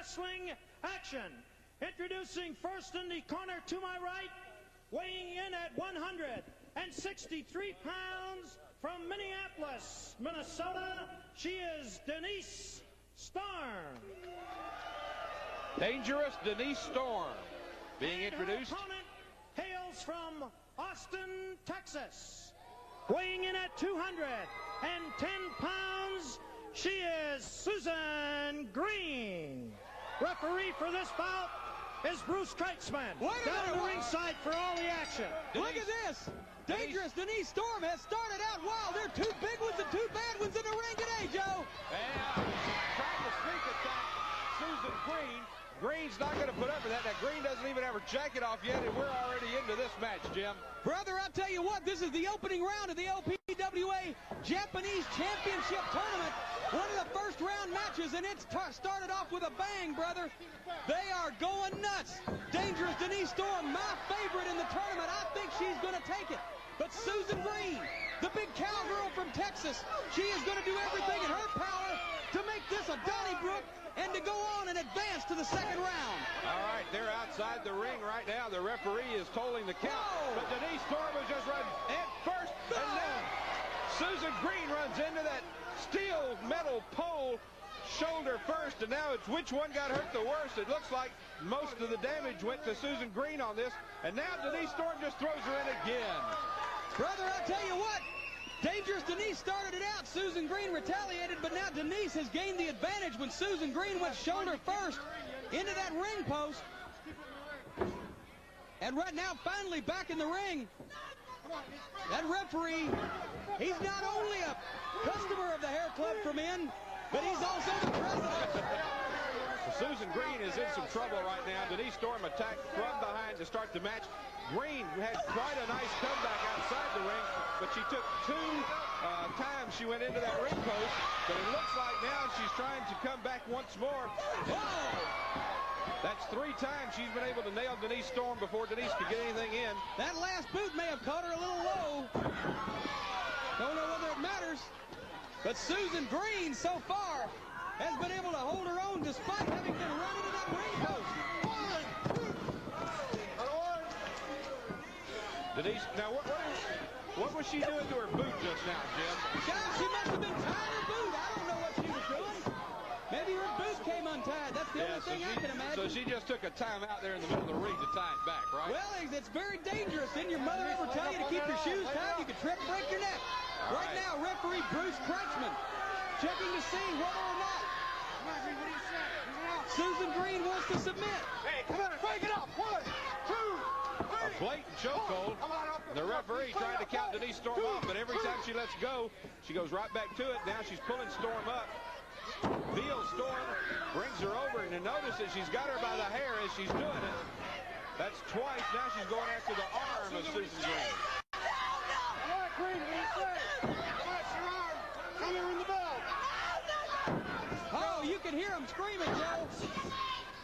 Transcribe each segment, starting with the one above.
wrestling action. Introducing first in the corner to my right, weighing in at 163 pounds from Minneapolis, Minnesota, she is Denise Storm. Dangerous Denise Storm being introduced. Her opponent hails from Austin, Texas. Weighing in at 210 pounds, she is Susan Green. Referee for this bout is Bruce Kreitzman. Down the ringside for all the action. Look at this. Dangerous Denise Storm has started out wild. There are two big ones and two bad ones in the ring today, Joe. And trying to sneak attack Susan Green. Green's not going to put up with that. Now, Green doesn't even have her jacket off yet, and we're already into this match, Jim. Brother, I'll tell you what, this is the opening round of the LPWA Japanese Championship Tournament. One of the first round matches, and it started off with a bang, brother. They are going nuts. Dangerous Denise Storm, my favorite in the tournament. I think she's going to take it. But Susan Green, the big cowgirl from Texas, she is going to do everything in her power to make this a Donnybrook and to go on and advance to the second round. All right, they're outside the ring right now. The referee is tolling the count. Whoa. But Denise Storm was just running head first. No. And now Susan Green runs into that steel metal pole shoulder first. And now it's which one got hurt the worst. It looks like most of the damage went to Susan Green on this. And now Denise Storm just throws her in again. Brother, I'll tell you what. Dangerous Denise started it out. Susan Green retaliated, but now Denise has gained the advantage when Susan Green went shoulder first into that ring post. And right now, finally back in the ring. That referee, he's not only a customer of the Hair Club for Men, but he's also the president. Susan Green is in some trouble right now. Denise Storm attacked from behind to start the match. Green had quite a nice comeback outside the ring, but she took two times she went into that ring post. But it looks like now she's trying to come back once more. Whoa! That's three times she's been able to nail Denise Storm before Denise could get anything in. That last boot may have caught her a little low. Don't know whether it matters. But Susan Green, so far, has been able to hold her own despite having been run into that ring post. Denise, now what was she doing to her boot just now, Jim? John, she must have been tying her boot. I don't know what she was doing. Maybe her boot came untied. That's the only thing I can imagine. So she just took a time out there in the middle of the ring to tie it back, right? Well, it's very dangerous. Didn't your mother ever tell you to keep your shoes tied? You could trip and break your neck. Right now, referee Bruce Kreitzman checking to see whether or not Susan Green wants to submit. Hey, come on, break it up. 1, 2, 3. A blatant chokehold. The referee trying to count Denise Storm off, but every time she lets go, she goes right back to it. Now she's pulling Storm up. Feels Storm, brings her over, and you notice that she's got her by the hair as she's doing it. That's twice. Now she's going after the arm of Susan Green. Oh, you can hear them screaming, Joe.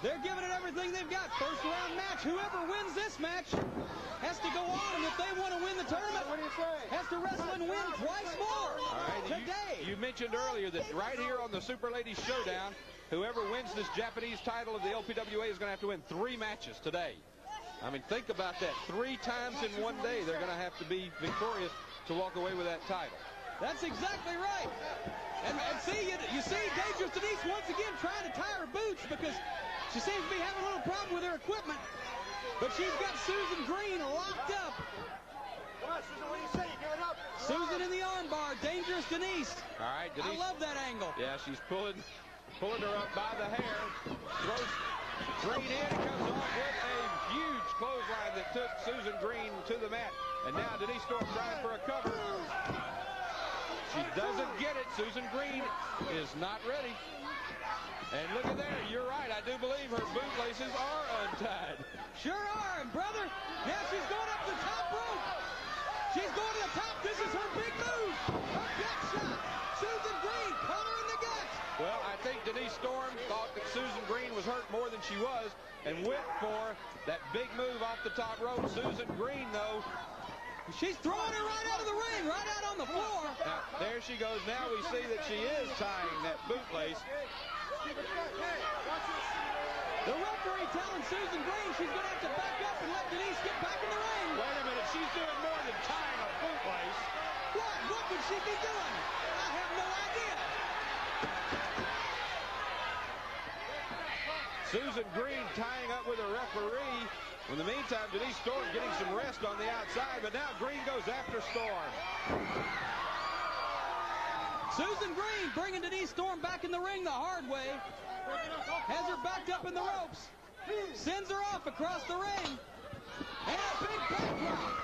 They're giving it everything they've got. First round match. Whoever wins this match has to go on, and if they want to win the tournament, has to wrestle and win twice more today. You mentioned earlier that right here on the Super Ladies Showdown, whoever wins this Japanese title of the LPWA is going to have to win 3 matches today. I mean, think about that. 3 times in one day they're going to have to be victorious to walk away with that title. That's exactly right. And see, you see Dangerous Denise once again trying to tie her boots because she seems to be having a little problem with her equipment. But she's got Susan Green locked up. Come on, Susan, what do you say? Give it up. Susan in the armbar, Dangerous Denise. All right, Denise. I love that angle. Yeah, she's pulling her up by the hair. Throws Green in. It comes off with a huge clothesline that took Susan Green to the mat. And now Denise Storm trying for a cover. She doesn't get it. Susan Green is not ready. And look at there. You're right. I do believe her bootlaces are untied. Sure are. And brother, now she's going up the top rope. She's going to the top. This is her big move. Her gut shot. Susan Green, collar in the guts. Well, I think Denise Storm thought that Susan Green was hurt more than she was and went for that big move off the top rope. Susan Green, though, she's throwing her right out of the ring, right out on the floor. Now, there she goes. Now we see that she is tying that bootlace. Hey, watch this. telling Susan Green she's going to have to back up and let Denise get back in the ring. Wait a minute, she's doing more than tying a bootlace. What? What would she be doing? I have no idea. Susan Green tying up with a referee. In the meantime, Denise Storm getting some rest on the outside, but now Green goes after Storm. Susan Green bringing Denise Storm back in the ring the hard way. Has her backed up in the ropes. Sends her off across the ring. And a big backdrop.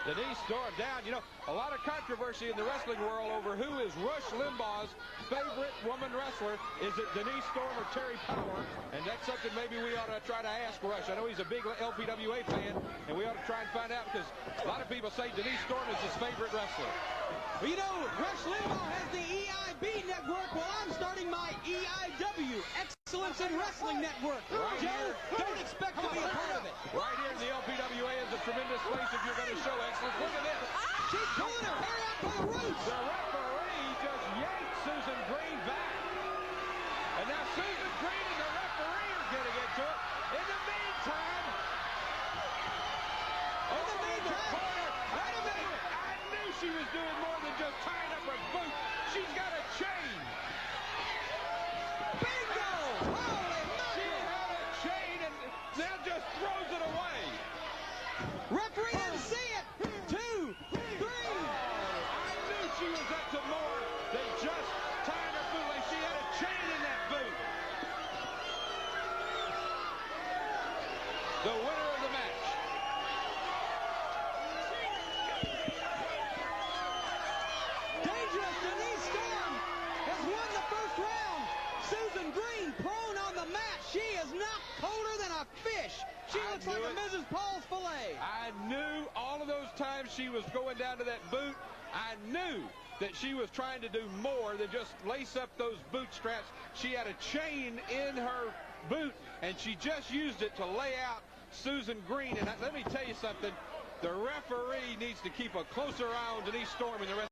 Denise Storm down. You know, a lot of controversy in the wrestling world over who is Rush Limbaugh's favorite woman wrestler. Is it Denise Storm or Terry Power? And that's something maybe we ought to try to ask Rush. I know he's a big LPWA fan, and we ought to try and find out, because a lot of people say Denise Storm is his favorite wrestler. Well, you know, Rush Limbaugh has the EIB network. Well, I'm starting my EIW, Excellence in Wrestling Network. Right Joe, here. don't expect to be a part of it. Right here in the LPWA is a tremendous place if you're going to show excellence. Look at this. She's pulling her hair out by the roots. The referee just yanked Susan Green back. And now Susan Green and the referee are getting into it. In the meantime, over in the corner. Wait a minute. I knew she was doing more than just tying up her boot. She's got a chain. Bingo! Holy She mackerel! had a chain and now just throws it away. Referee didn't see it. 2, 3. I knew she was up to more than just tying her boot. Like she had a chain in that boot. The winner of the match. Dangerous Denise Storm has won the first round. Susan Green prone on the mat. She is not colder than a fish. She I looks like knew a it. Mrs. Paul's filet. I knew all of those times she was going down to that boot. I knew that she was trying to do more than just lace up those boot straps. She had a chain in her boot, and she just used it to lay out Susan Green. And let me tell you something. The referee needs to keep a closer eye on Denise Storm and the rest.